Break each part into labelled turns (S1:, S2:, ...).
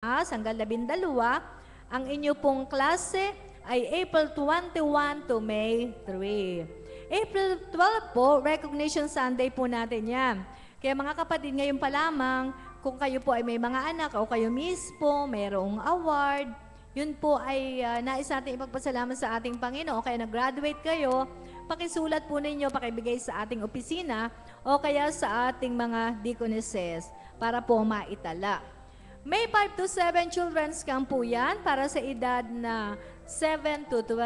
S1: hanggang 12. Ang inyo pong klase ay April 21 to May 3. April 12 po, Recognition Sunday po natin yan. Kaya mga kapatid, ngayon pa lamang, kung kayo po ay may mga anak o kayo mismo, mayroong award, yun po ay nais natin ipagpasalamat sa ating Panginoon. Kaya nag-graduate kayo, pakisulat po ninyo, pakibigay sa ating opisina o kaya sa ating mga deaconesses para po maitala. May 5 to 7 children's camp po yan para sa edad na 7 to 12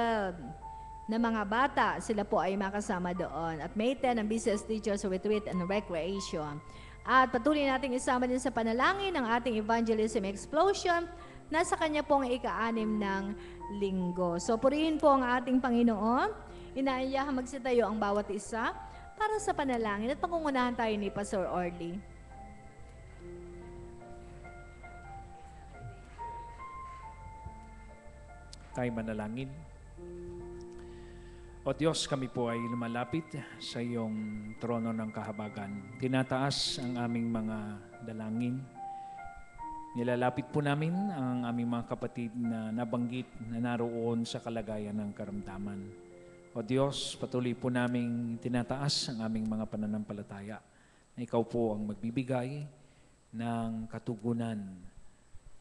S1: na mga bata. Sila po ay makasama doon. At May 10 ang Business Teachers Retreat and Recreation. At patuloy natin isama din sa panalangin ng ating Evangelism Explosion na sa kanya pong ika-6 ng linggo. So purihin po ang ating Panginoon. Inaayahan magsitayo ang bawat isa para sa panalangin at pangungunahan tayo ni Pastor Orly.
S2: Tayo manalangin. O Diyos, kami po ay lumalapit sa iyong trono ng kahabagan. Tinataas ang aming mga dalangin. Nilalapit po namin ang aming mga kapatid na nabanggit na naroon sa kalagayan ng karamdaman. O Diyos, patuloy po naming tinataas ang aming mga pananampalataya na ikaw po ang magbibigay ng katugunan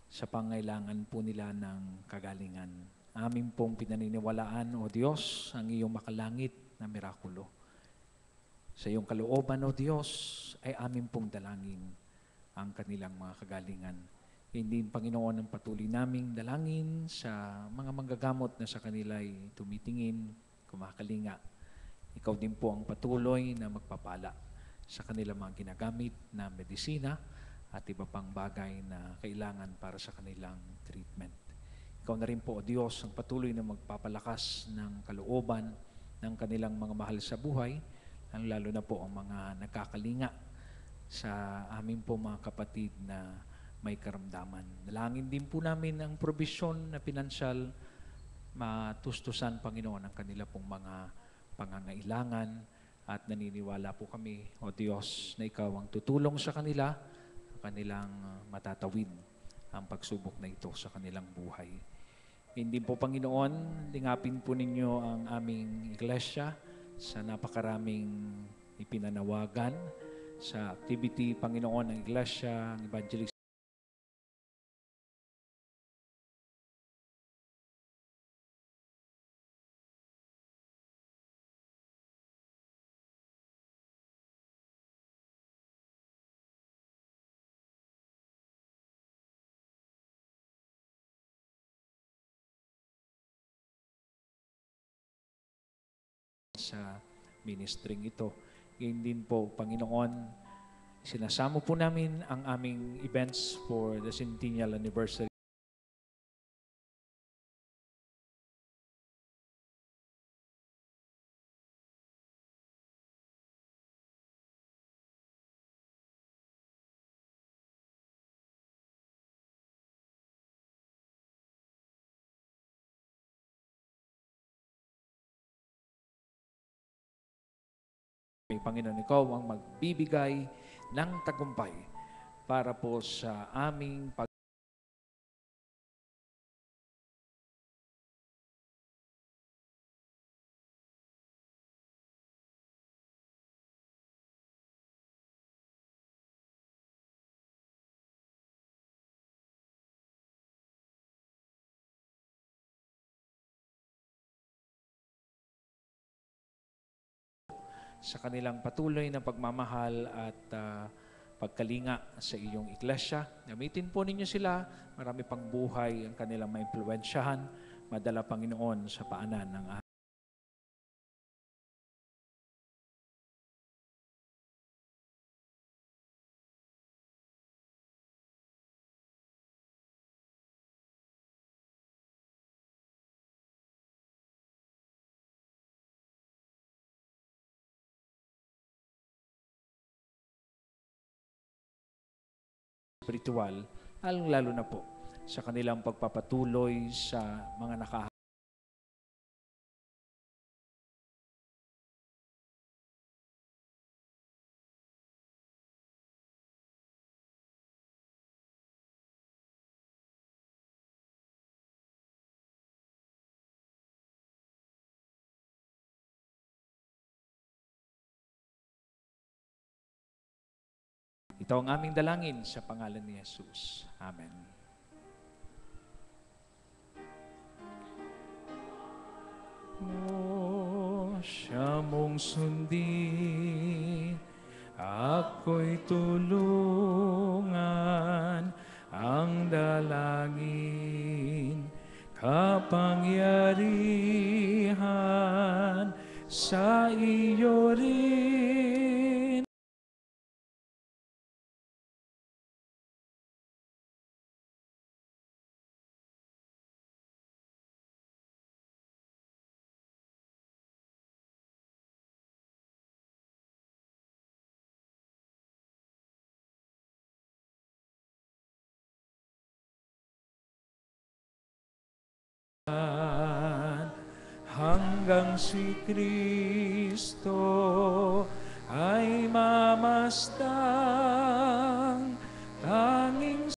S2: sa pangailangan po nila ng kagalingan. Amin pong pinaniniwalaan, O Diyos, ang iyong makalangit na mirakulo. Sa iyong kalooban, O Diyos, ay amin pong dalangin ang kanilang mga kagalingan. Hindi, Panginoon, ang patuloy naming dalangin sa mga manggagamot na sa kanila'y tumitingin, kumakalinga. Ikaw din po ang patuloy na magpapala sa kanilang mga ginagamit na medisina at iba pang bagay na kailangan para sa kanilang treatment. Ikaw na rin po, O Diyos, ang patuloy na magpapalakas ng kalooban ng kanilang mga mahal sa buhay, lalo na po ang mga nagkakalinga sa amin po mga kapatid na may karamdaman. Dalangin din po namin ang probisyon na pinansyal, matustusan, Panginoon, ang kanila pong mga pangangailangan at naniniwala po kami, O Diyos, na Ikaw ang tutulong sa kanila, kanilang matatawid ang pagsubok na ito sa kanilang buhay. Hindi po, Panginoon, lingapin po ninyo ang aming iglesia sa napakaraming ipinanawagan sa activity, Panginoon, ng iglesia, ng evangelism. Sa ministering ito. Ngayon din po, Panginoon, sinasamo po namin ang aming events for the Centennial Anniversary. Panginoon, Ikaw ang magbibigay ng tagumpay para po sa aming sa kanilang patuloy na pagmamahal at pagkalinga sa iyong iglesia. Gamitin po ninyo sila, marami pang buhay ang kanilang maimpluwensyahan, madala, Panginoon, sa paanan ng spiritual, lalo na po sa kanilang pagpapatuloy sa mga Ito ang aming dalangin sa pangalan ni Jesus. Amen. O siya mong sundin, ako'y tulungan, ang dalangin, kapangyarihan sa iyo rin. Hanggang si Kristo ay mamastang, tanging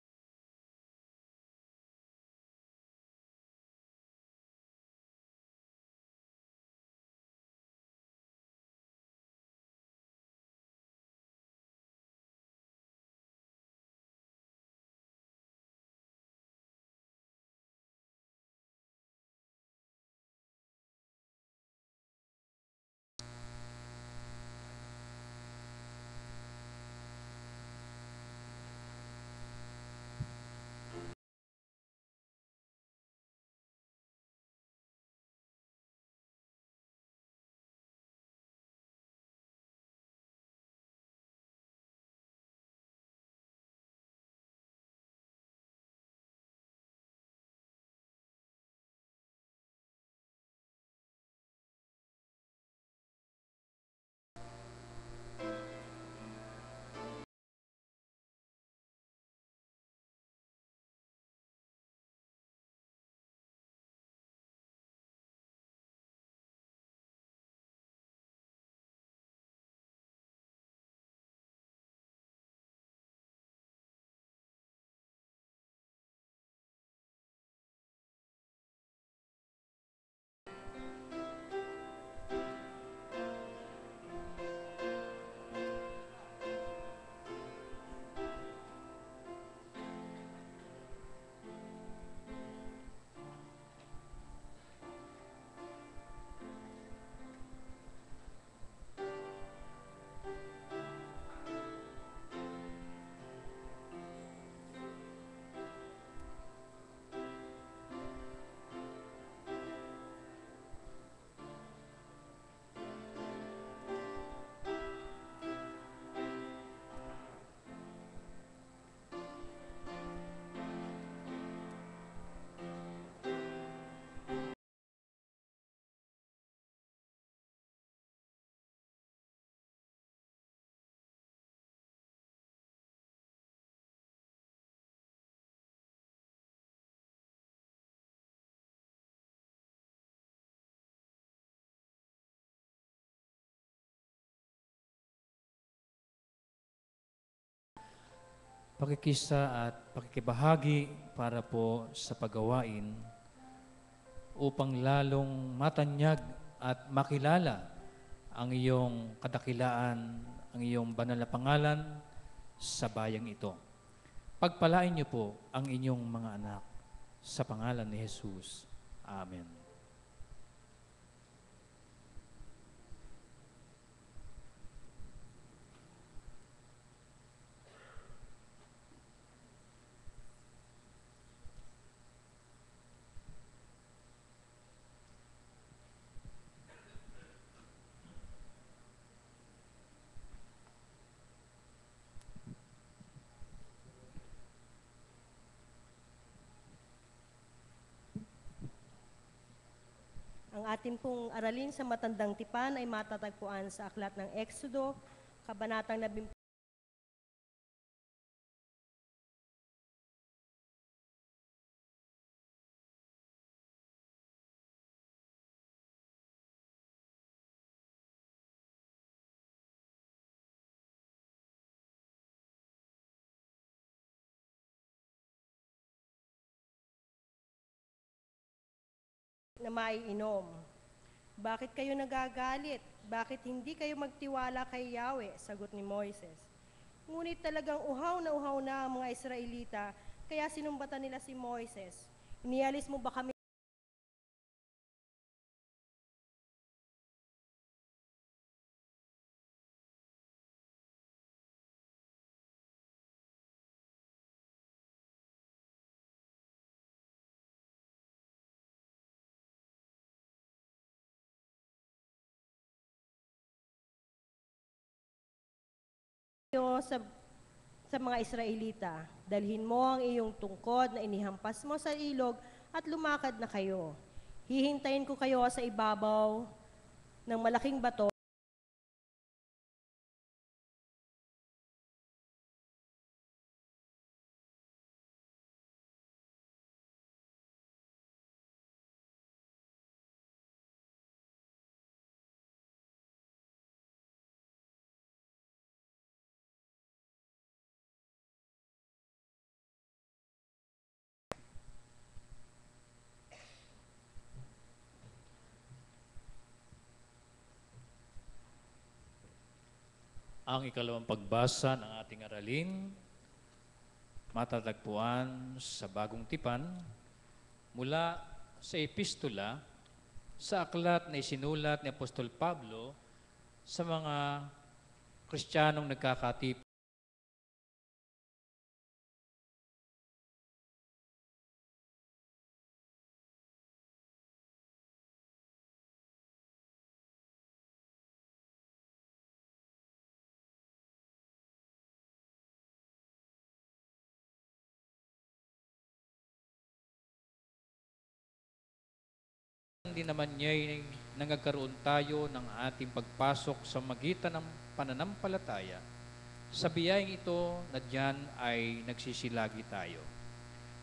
S2: pakikisa at pakikibahagi para po sa paggawain upang lalong matanyag at makilala ang iyong kadakilaan, ang iyong banal na pangalan sa bayang ito. Pagpalain niyo po ang inyong mga anak sa pangalan ni Jesus. Amen.
S3: Ang ating pong aralin sa Matandang Tipan ay matatagpuan sa Aklat ng Exodo, Kabanatang 10. Na maiinom. Bakit kayo nagagalit? Bakit hindi kayo magtiwala kay Yahweh? Sagot ni Moises. Ngunit talagang uhaw na ang mga Israelita, kaya sinumbatan nila si Moises. Inialis mo ba kami sa mga Israelita? Dalhin mo ang iyong tungkod na inihampas mo sa ilog at lumakad na kayo. Hihintayin ko kayo sa ibabaw ng malaking bato.
S4: Ang ikalawang pagbasa ng ating aralin, matatagpuan sa Bagong Tipan mula sa epistola sa aklat na isinulat ni Apostol Pablo sa mga Kristiyanong nagkakatip. Hindi naman niya nangagkaroon tayo ng ating pagpasok sa magitan ng pananampalataya. Sa biyayang ito na diyan ay nagsisilagi tayo.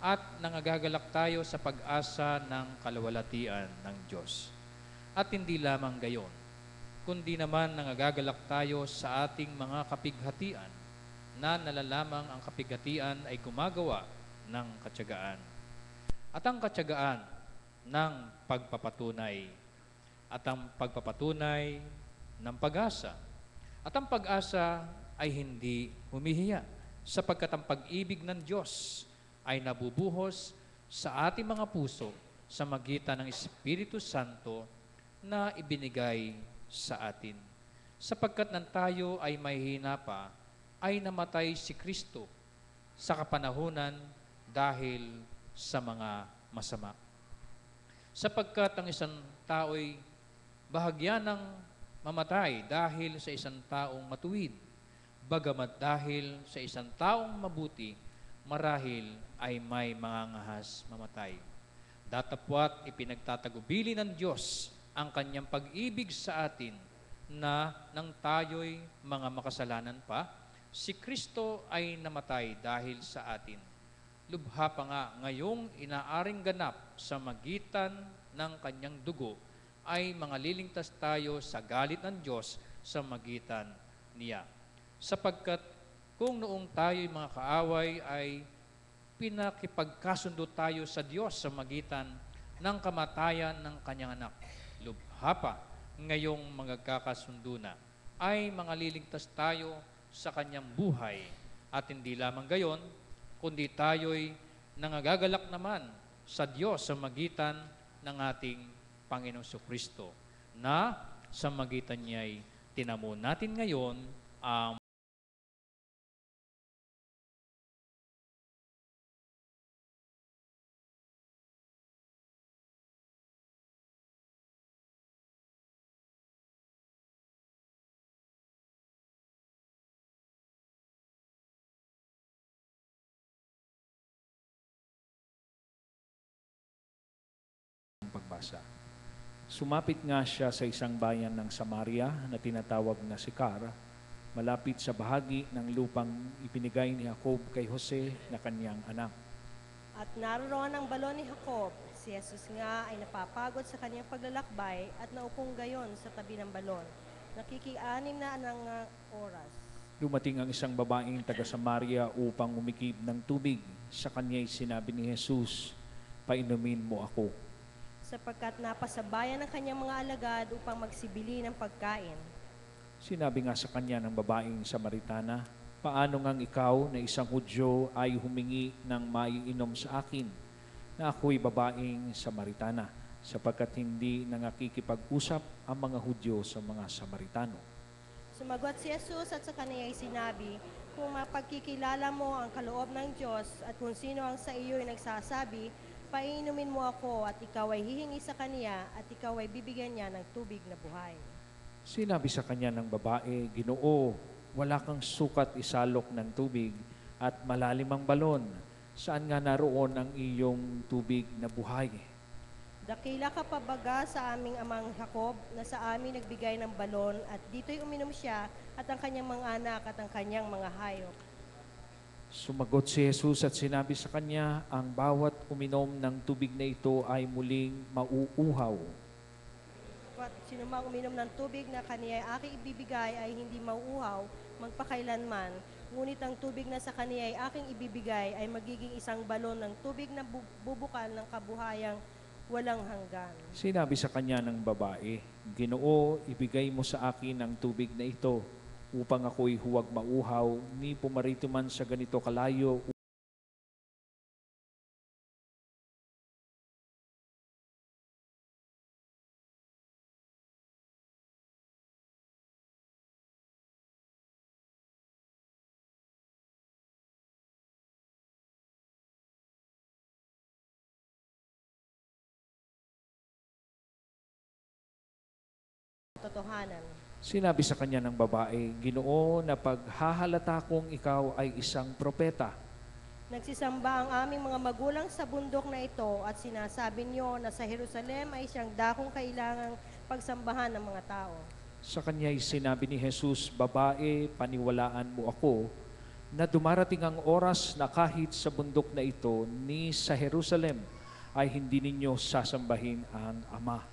S4: At nangagagalak tayo sa pag-asa ng kalawalatian ng Diyos. At hindi lamang gayon, kundi naman nangagagalak tayo sa ating mga kapighatian na nalalamang ang kapighatian ay gumagawa ng katyagaan. At ang katyagaan ng pagpapatunay, at ang pagpapatunay ng pag-asa. At ang pag-asa ay hindi humihiya, sapagkat ang pag-ibig ng Diyos ay nabubuhos sa ating mga puso sa magitan ng Espiritu Santo na ibinigay sa atin. Sapagkat nang tayo ay mahihina pa, ay namatay si Kristo sa kapanahunan dahil sa mga masama. Sapagkat ang isang tao'y bahagya ng mamatay dahil sa isang taong matuwid, bagamat dahil sa isang taong mabuti, marahil ay may mangangahas mamatay. Datapwat ipinagtatagubili ng Diyos ang kanyang pag-ibig sa atin na nang tayo'y mga makasalanan pa, si Kristo ay namatay dahil sa atin. Lubha pa nga ngayong inaaring ganap sa magitan ng kanyang dugo ay mangalilingtas tayo sa galit ng Diyos sa magitan niya. Sapagkat kung noong tayo'y mga kaaway ay pinakipagkasundo tayo sa Diyos sa magitan ng kamatayan ng kanyang anak, lubha pa ngayong magkakasundo na ay mangalilingtas tayo sa kanyang buhay. At hindi lamang gayon, kundi tayo'y nangagagalak naman sa Diyos sa magitan ng ating Panginoong Kristo, na sa magitan niya'y tinamo natin ngayon ang
S2: pagbasa. Sumapit nga siya sa isang bayan ng Samaria na tinatawag na Sicar, malapit sa bahagi ng lupang ipinigay ni Jacob kay Jose na kanyang anak.
S3: At naroon ang balon ni Jacob. Si Jesus nga ay napapagod sa kanyang paglalakbay at naupong gayon sa tabi ng balon. Nakikianim na ng oras.
S2: Dumating ang isang babaeng taga Samaria upang umikib ng tubig. Sa kanya'y sinabi ni Jesus, "Painumin mo ako."
S3: Sapagkat napasabayan ng kanyang mga alagad upang magsibili ng pagkain.
S2: Sinabi nga sa kanya ng babaeng Samaritana, Paano ngang ikaw na isang Hudyo ay humingi ng maiinom sa akin na ako'y babaeng Samaritana, sapagkat hindi nangakikipag-usap ang mga Hudyo sa mga Samaritano?
S3: Sumagot si Jesus at sa kanya ay sinabi, kung mapagkikilala mo ang kaloob ng Diyos at kung sino ang sa iyo ay nagsasabi, painumin mo ako at ikaw ay hihingi sa kanya at ikaw ay bibigyan niya ng tubig na buhay.
S2: Sinabi sa kanya ng babae, Ginoo, wala kang sukat isalok ng tubig at malalim ang balon. Saan nga naroon ang iyong tubig na buhay?
S3: Dakila ka pabaga sa aming amang Jacob na sa amin nagbigay ng balon at dito'y uminom siya at ang kanyang mga anak at ang kanyang mga hayop.
S2: Sumagot si Jesus at sinabi sa kanya, ang bawat uminom ng tubig na ito ay muling mauuhaw.
S3: At sino mang uminom ng tubig na kaniya ay aking ibibigay ay hindi mauuhaw magpakailanman, ngunit ang tubig na sa kaniya ay aking ibibigay ay magiging isang balon ng tubig na bubukal ng kabuhayang walang hanggan.
S2: Sinabi sa kanya ng babae, Ginoo, ibigay mo sa akin ang tubig na ito upang ako'y huwag mauhaw, ni pumarito man sa ganito kalayo.
S3: Totohanan.
S2: Sinabi sa kanya ng babae, Ginoo, na paghahalata kong ikaw ay isang propeta.
S3: Nagsisamba ang aming mga magulang sa bundok na ito at sinasabi niyo na sa Jerusalem ay siyang dakong kailangang pagsambahan ng mga tao.
S2: Sa kanya'y sinabi ni Jesus, Babae, paniwalaan mo ako, na dumarating ang oras na kahit sa bundok na ito, ni sa Jerusalem, ay hindi ninyo sasambahin ang Ama.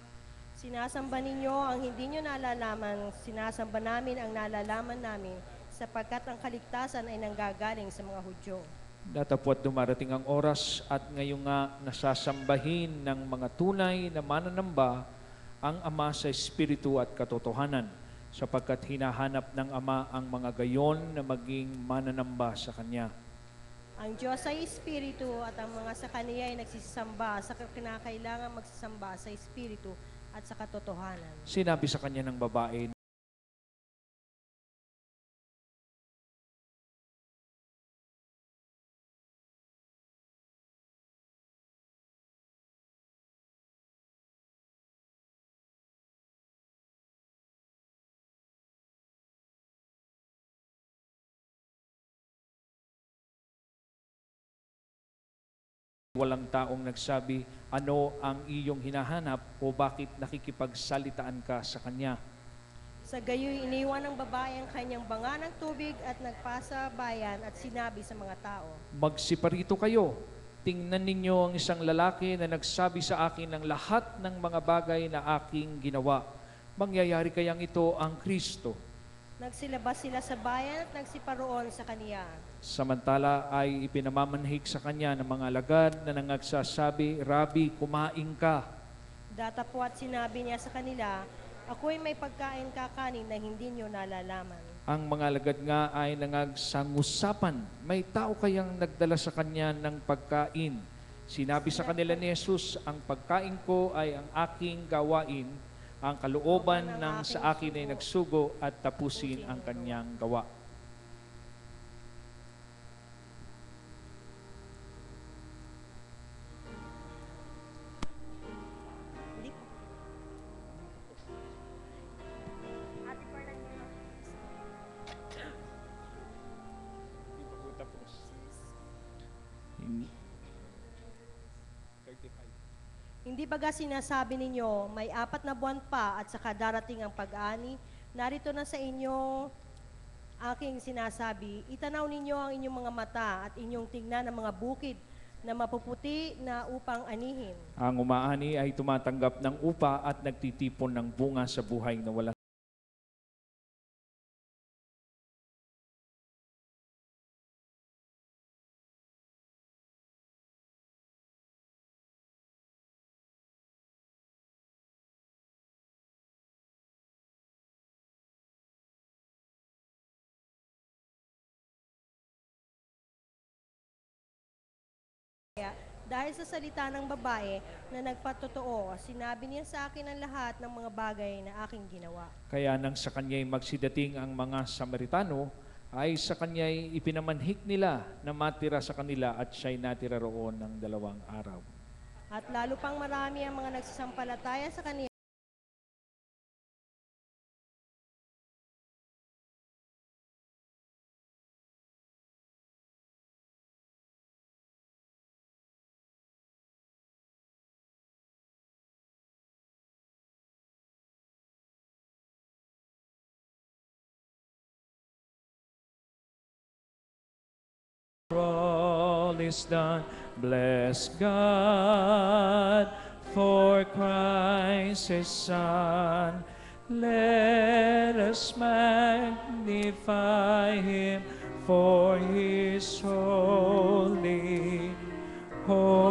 S3: Sinasamba ninyo ang hindi nyo nalalaman, sinasamba namin ang nalalaman namin, sapagkat ang kaligtasan ay nanggagaling sa mga Hudyo.
S2: Datapwat dumarating ang oras at ngayon nga nasasambahin ng mga tunay na mananamba ang Ama sa Espiritu at katotohanan, sapagkat hinahanap ng Ama ang mga gayon na maging mananamba sa Kanya.
S3: Ang Diyos ay Espiritu at ang mga sa Kaniya ay nagsisamba sa kinakailangan magsasamba sa Espiritu at sa katotohanan.
S2: Sinabi sa kanya ng babae, walang taong nagsabi, ano ang iyong hinahanap o bakit nakikipagsalitaan ka sa kanya?
S3: Sa gayoy iniwan ng babae ang kanyang banga ng tubig at nagpasa bayan at sinabi sa mga tao,
S2: Magsiparito kayo. Tingnan ninyo ang isang lalaki na nagsabi sa akin ng lahat ng mga bagay na aking ginawa. Mangyayari kayang ito ang Kristo.
S3: Nagsilabas sila sa bayan at nagsiparoon sa kaniya.
S2: Samantala ay ipinamamanhik sa kanya ng mga alagad na nangagsasabi, Rabi, kumain ka.
S3: Datapwat sinabi niya sa kanila, ako'y may pagkain kakanin na hindi nyo nalalaman.
S2: Ang mga alagad nga ay nangagsangusapan, may tao kayang nagdala sa kanya ng pagkain. Sinabi sa kanila ni Jesus, ang pagkain ko ay ang aking gawain, ang kalooban ng sa akin ay nagsugo at tapusin ang kanyang gawa.
S3: Hindi baga sinasabi ninyo, may 4 na buwan pa at saka darating ang pag-ani, narito na sa inyo aking sinasabi, itanaw ninyo ang inyong mga mata at inyong tingnan ang mga bukid na mapuputi na upang anihin.
S2: Ang umaani ay tumatanggap ng upa at nagtitipon ng bunga sa buhay na wala
S3: dahil sa salita ng babae na nagpatotoo. Sinabi niya sa akin ang lahat ng mga bagay na aking ginawa.
S2: Kaya nang sa kanya'y magsidating ang mga Samaritano, ay sa kanya'y ipinamanhik nila na matira sa kanila at siya'y natira roon ng 2 araw.
S3: At lalo pang marami ang mga nagsasampalataya sa kanya.
S2: All is done. Bless God for Christ His Son. Let us magnify Him for His holy, holy.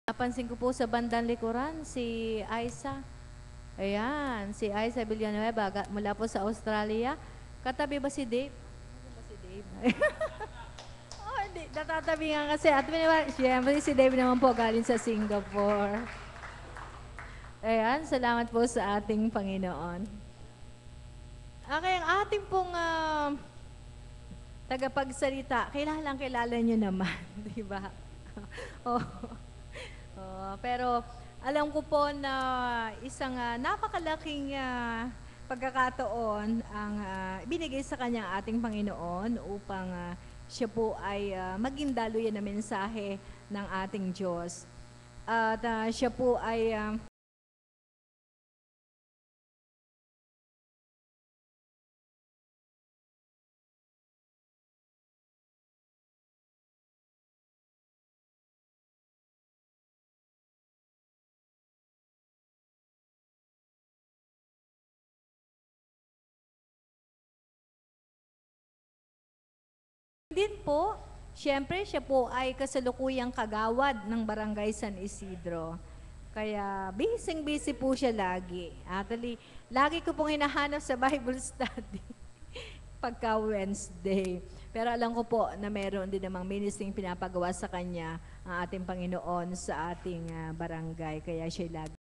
S1: Napansin ko po sa bandang likuran, si Aiza. Ayan, si Aiza Villanueva mula po sa Australia. Katabi ba si Dave? Ano ba si Dave? Oh, hindi. Natatabi nga kasi. At siyempre, si Dave naman po galing sa Singapore. Ayan, salamat po sa ating Panginoon. Okay, ang ating pong tagapagsalita, kilala nyo naman, di ba? Oh. Pero alam ko po na isang napakalaking pagkakataon ang binigay sa kanya ating Panginoon upang siya po ay maging daluyan na mensahe ng ating Diyos. At siya po ay din po, siyempre siya po ay kasalukuyang kagawad ng Barangay San Isidro. Kaya busy po siya lagi. Actually, lagi ko pong hinahanap sa Bible study pagka Wednesday. Pero alam ko po na meron din namang ministering pinapagawa sa kanya ang ating Panginoon sa ating barangay. Kaya siya lagi.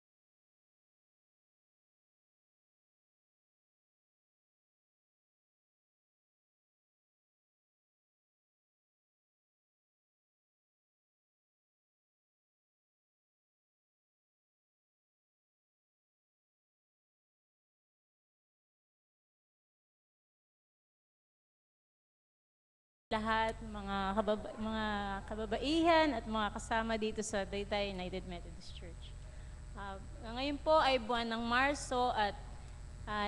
S5: Lahat, mga kababaihan at mga kasama dito sa Taytay United Methodist Church. Ngayon po ay buwan ng Marso at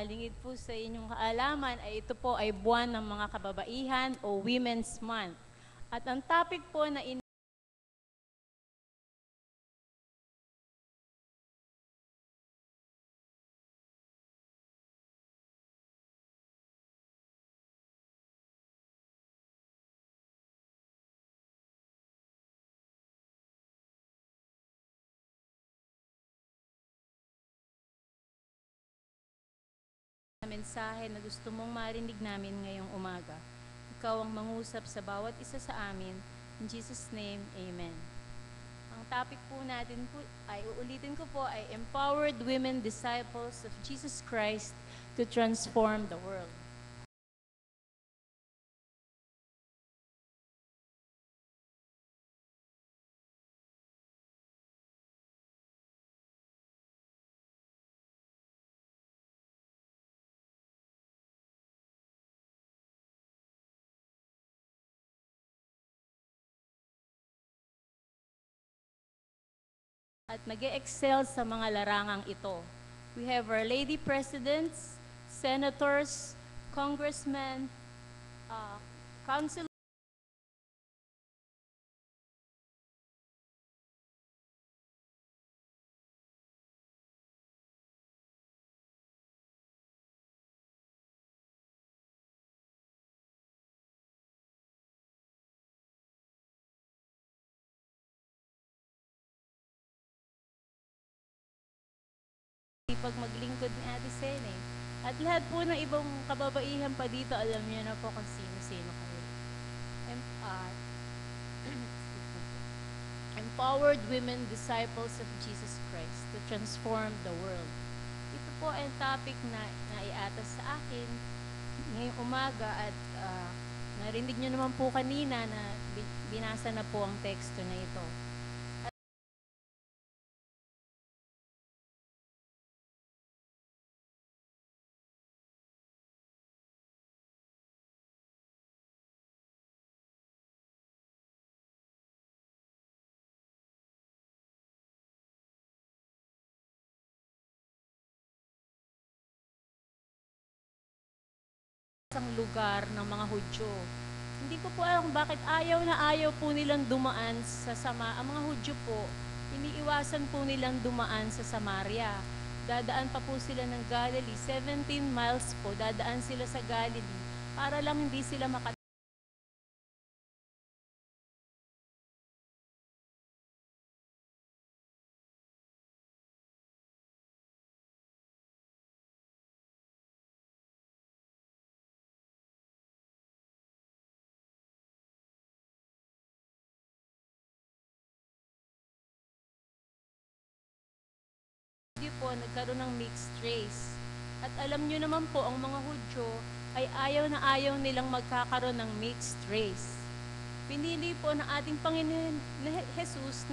S5: lingid po sa inyong kaalaman ay ito po ay buwan ng mga kababaihan o Women's Month. At ang topic po na mensahe na gusto mong marinig namin ngayong umaga. Ikaw ang mangusap sa bawat isa sa amin. In Jesus' name, Amen. Ang topic po natin po ay, uulitin ko po, ay Empowered Women Disciples of Jesus Christ to Transform the World. At mag-excel sa mga larangang ito. We have our lady presidents, senators, congressmen, council. Pag maglingkod ni Ate Sene. At lahat po ng ibang kababaihan pa dito, alam niyo na po kung sino-sino kayo. Empowered Women Disciples of Jesus Christ to Transform the World. Ito po ay topic na naiatas sa akin ngayong umaga at narinig niyo naman po kanina na binasa na po ang teksto na ito. Isang lugar ng mga Hudyo. Hindi ko po alam bakit ayaw po nilang dumaan sa Ang mga Hudyo po, iniiwasan po nilang dumaan sa Samaria. Dadaan pa po sila ng Galilee. 17 miles po, dadaan sila sa Galilee para lang hindi sila po nagkaroon ng mixed race. At alam nyo naman po, ang mga Hudyo ay ayaw na ayaw nilang magkakaroon ng mixed race. Pinili po ng ating Panginoon na Jesus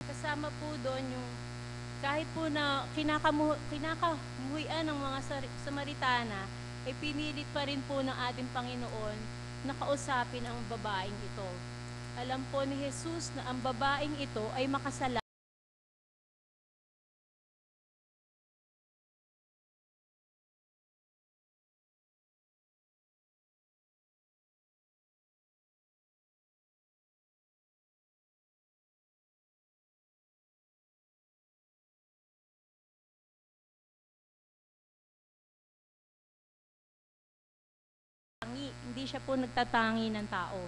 S5: kasama po doon yung kahit po na kinakamuhian ng mga Samaritana, ay pinilit pa rin po ng ating Panginoon na kausapin ang babaeng ito. Alam po ni Jesus na ang babaeng ito ay makasalanan. Hindi siya po nagtatangi ng tao.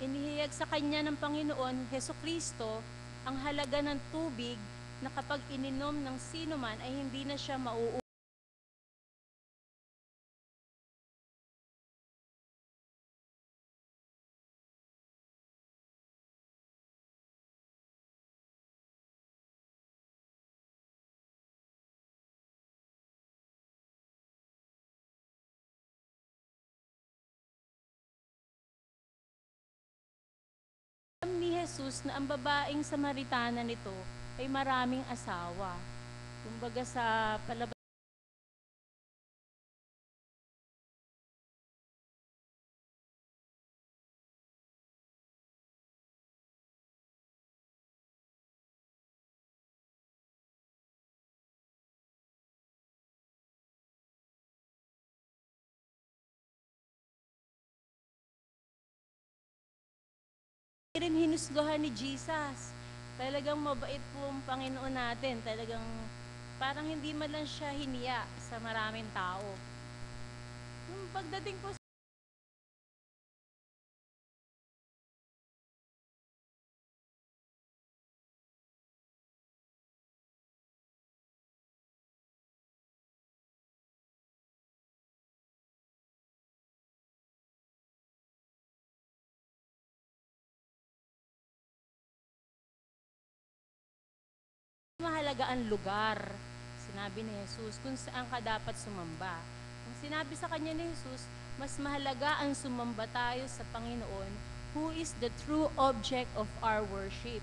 S5: Inihayag sa kanya ng Panginoon, Hesukristo, ang halaga ng tubig na kapag ininom ng sino man ay hindi na siya mauuwi. Ni Jesus na ang babaeng Samaritana nito ay maraming asawa. Kumbaga sa palabas, rin hinusgahan ni Jesus. Talagang mabait po ang Panginoon natin. Talagang parang hindi man lang siya hiniya sa maraming tao. Yung pagdating po mahalaga ang lugar, sinabi ni Jesus, kung saan ka dapat sumamba. Ang sinabi sa kanya ni Jesus, mas mahalaga ang sumamba tayo sa Panginoon, who is the true object of our worship.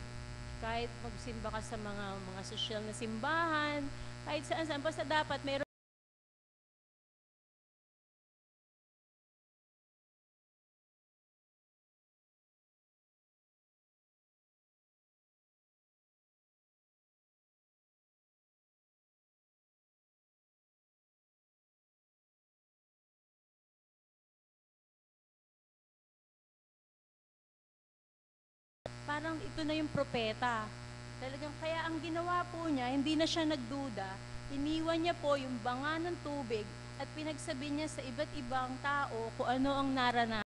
S5: Kahit magsimba ka sa mga sosyal na simbahan, kahit saan-saan, basta dapat mayroon parang ito na yung propeta. Talagang kaya ang ginawa po niya, hindi na siya nagduda. Iniwan niya po yung banga ng tubig at pinagsabi niya sa iba't ibang tao kung ano ang naranasan.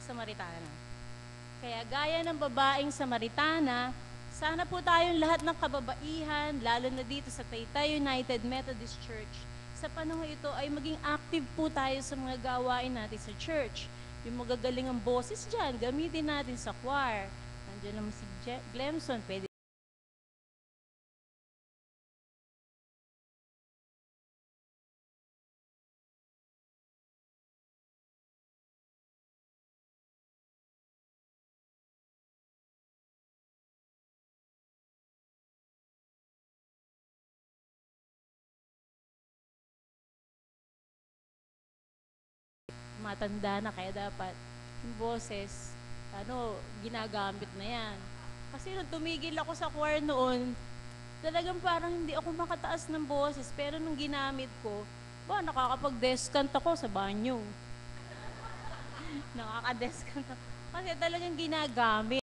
S5: Samaritana. Kaya gaya ng babaeng Samaritana, sana po tayong lahat ng kababaihan, lalo na dito sa Taytay United Methodist Church, sa panahon ito ay maging active po tayo sa mga gawain natin sa church. Yung magagaling ang boses dyan, gamitin natin sa choir. Nandiyan naman si Glemson, pwede matanda na, kaya dapat yung boses, ginagamit na yan. Kasi nung tumigil ako sa choir noon, talagang parang hindi ako makataas ng boses. Pero nung ginamit ko, nakakapag-descant ako sa banyo. Nakaka-descant ako. Kasi talagang ginagamit.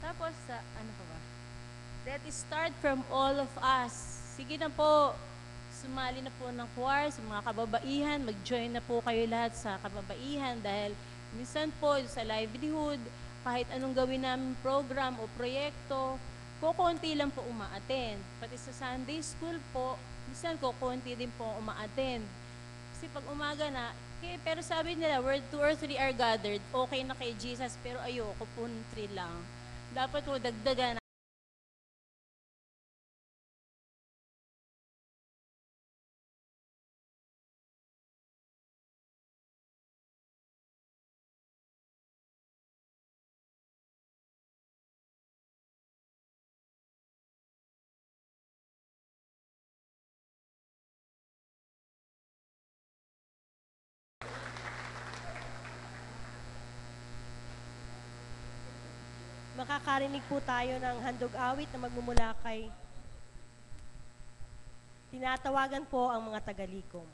S5: Tapos, ano pa ba? Let it start from all of us. Sige na po, sumali na po ng choir sa mga kababaihan, mag-join na po kayo lahat sa kababaihan dahil minsan po sa livelihood, kahit anong gawin namin program o proyekto, kukunti lang po uma-attend. Pati sa Sunday school po, minsan kukunti din po uma-attend. Kasi pag umaga na, pero sabi nila, where 2 or 3 are gathered, okay na kay Jesus, pero ayoko po ng 3 lang. Dapat po dagdagan.
S3: Makakarinig po tayo ng handog awit na magmumula kay tinatawagan po ang mga tagalikom.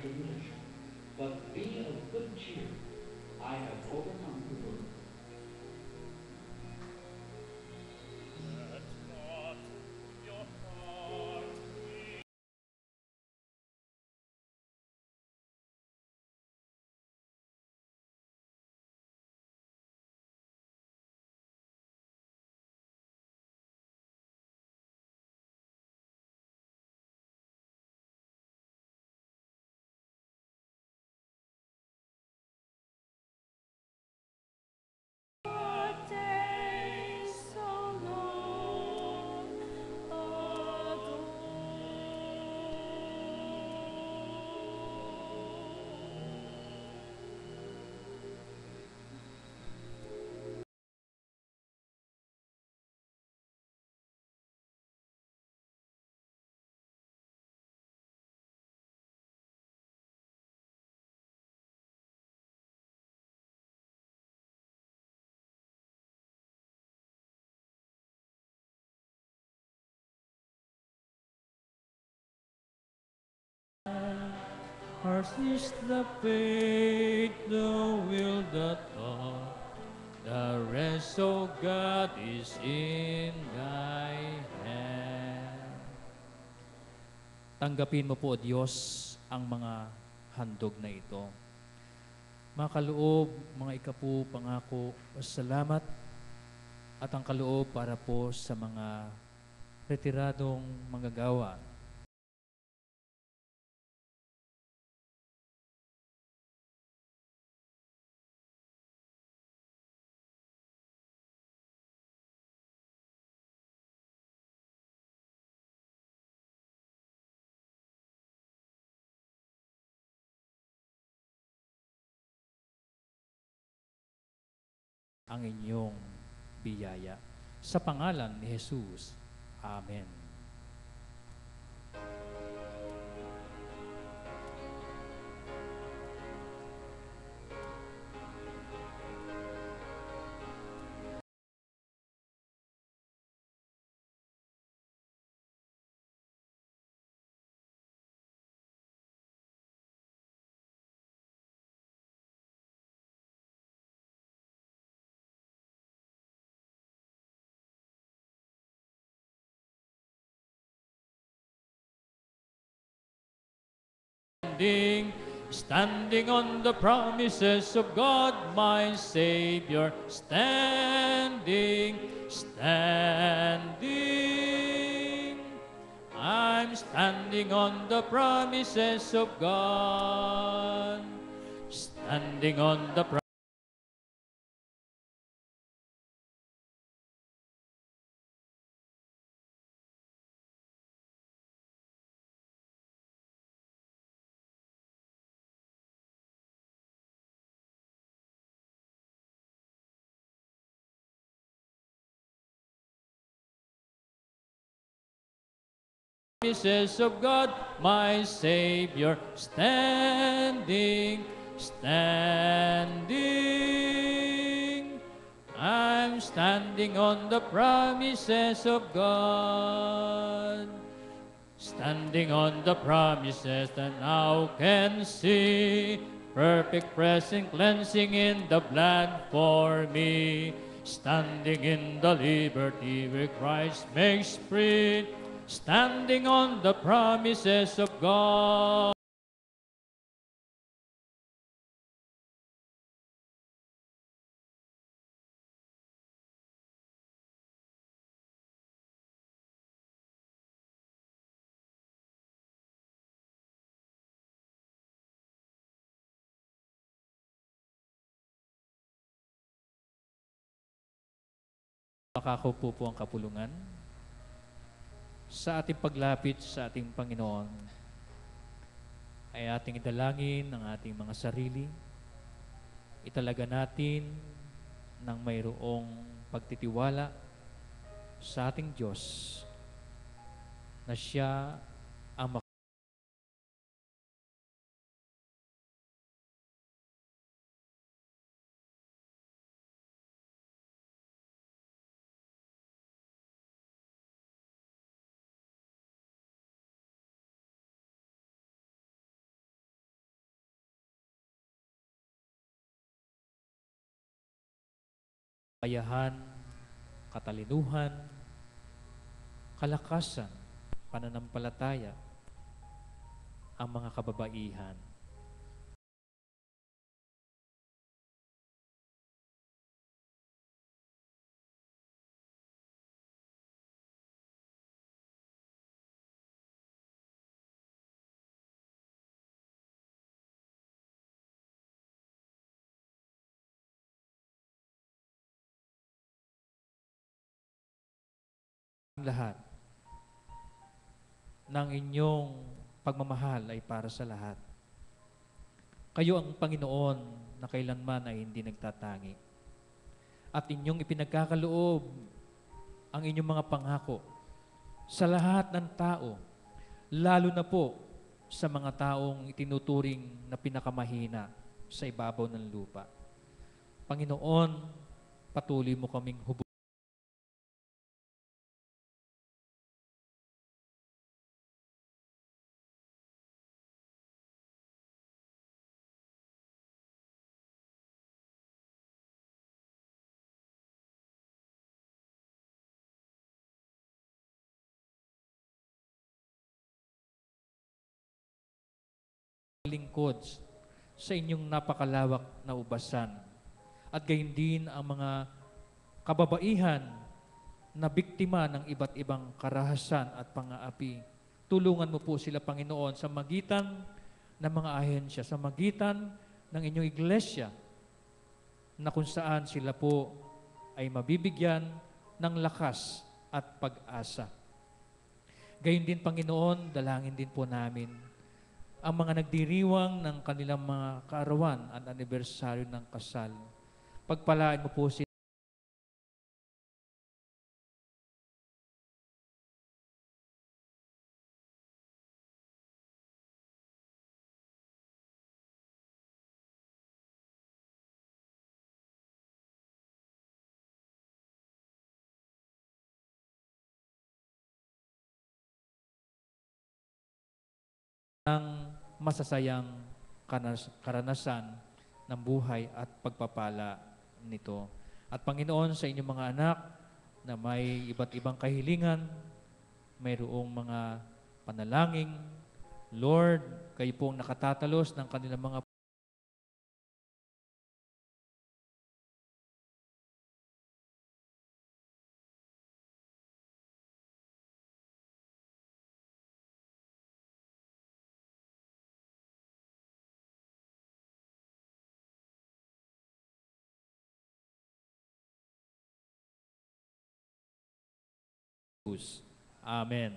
S6: tribulation. But be of good cheer. I have overcome the world.
S4: Ours is the faith, the will, the thought. The rest, O God, is in Thy hand. Tanggapin mo po, O Diyos, ang mga handog na ito. Mga kaloob, mga ikapu, pangako, salamat at ang kaloob para po sa mga retiradong manggagawa. Ang inyong biyaya. Sa pangalan ni Jesus. Amen. Standing on the promises of God, my Savior. Standing. I'm standing on the promises of God. Standing on the promises. Promises of God, my Savior, standing. I'm standing on the promises of God. Standing on the promises that now can see. Perfect present cleansing in the blood for me. Standing in the liberty where Christ makes free. Standing on the promises of God. Makakaupo po ang kapulungan. Sa ating paglapit sa ating Panginoon, ay ating idalangin ang ating mga sarili. Italaga natin ng mayroong pagtitiwala sa ating Diyos na Siya ang kayahan, katalinuhan, kalakasan, pananampalataya, ang mga kababaihan. Lahat ng inyong pagmamahal ay para sa lahat. Kayo ang Panginoon na kailanman ay hindi nagtatangi. At inyong ipinagkakaloob ang inyong mga pangako sa lahat ng tao, lalo na po sa mga taong itinuturing na pinakamahina sa ibabaw ng lupa. Panginoon, patuloy mo kaming hubog. Lingkod sa inyong napakalawak na ubasan. At gayon din ang mga kababaihan na biktima ng iba't ibang karahasan at pang-aapi. Tulungan mo po sila, Panginoon, sa magitan ng mga ahensya, sa magitan ng inyong iglesia, na kung saan sila po ay mabibigyan ng lakas at pag-asa. Gayon din, Panginoon, dalangin din po namin ang mga nagdiriwang ng kanilang mga kaarawan at anibersaryo ng kasal. Pagpalain mo po sila. Ang masasayang karanasan ng buhay at pagpapala nito. At Panginoon, sa inyong mga anak na may iba't ibang kahilingan, mayroong mga panalangin, Lord, kayo pong nakatatalos ng kanilang mga Amen.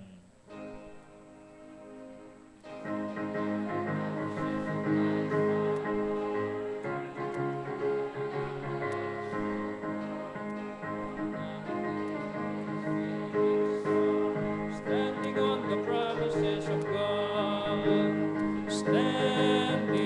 S4: Standing on the promises of God, standing.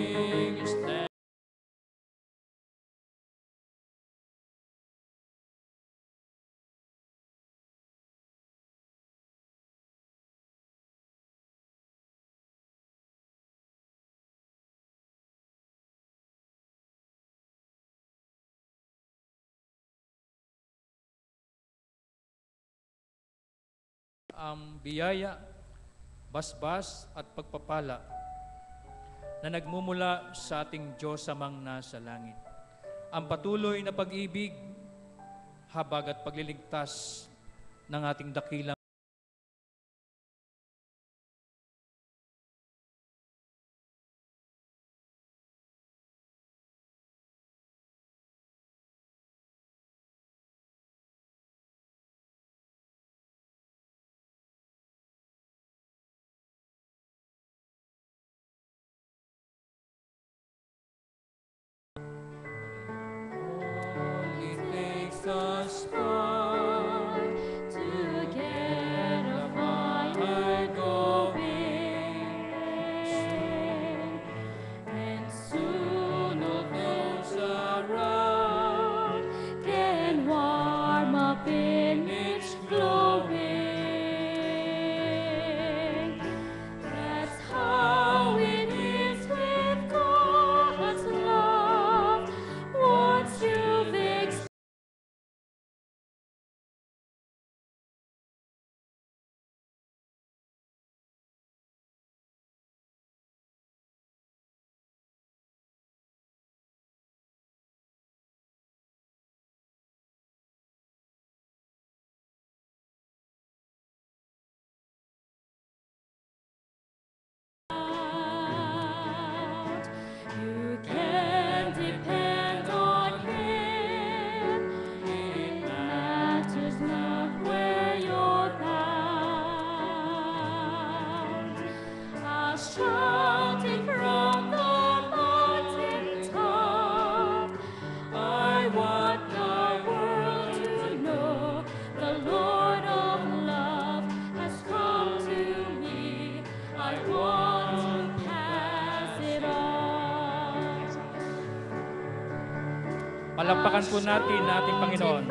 S4: Ang biyaya, basbas at pagpapala na nagmumula sa ating Diyos amang nasa langit. Ang patuloy na pag-ibig, habag at pagliligtas ng ating dakilang us far together. Palakpakan po natin ang ating Panginoon.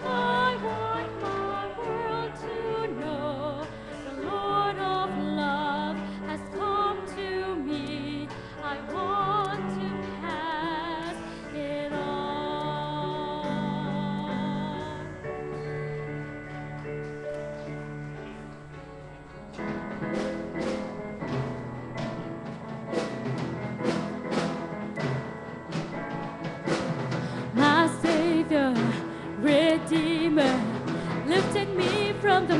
S5: I want my world to know the Lord of love has come to me. I want to pass it on. My Savior, Redeemer, lifted me from the